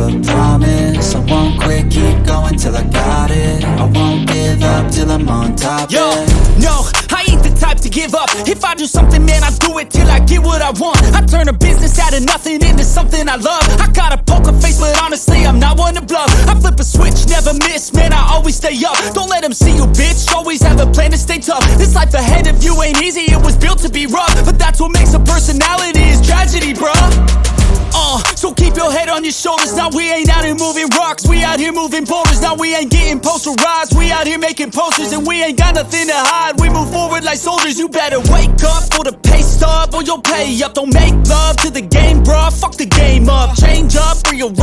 a promise. I won't quit, keep going till I got it. I won't give up till I'm on top. Yo, no, I ain't the type to give up. If I do something, man, I do it till I get what I want. I turn a business out of nothing into something I love. I got a poker face, but honestly, I'm not one to bluff. I flip a switch, never miss, man, I always stay up. Don't let them see you, bitch, always have a plan to stay tough. This life ahead of you ain't easy, it was built to be rough. But that's what makes a personality, is tragedy, bruh. So keep your head on your shoulders. Now we ain't out here moving rocks, we out here moving boulders. Now we ain't getting posterized, we out here making posters. And we ain't got nothing to hide, we move forward like soldiers. You better wake up for the pay stub, or you'll pay up. Don't make love to the game, bruh, fuck the game up. Change up, rearrange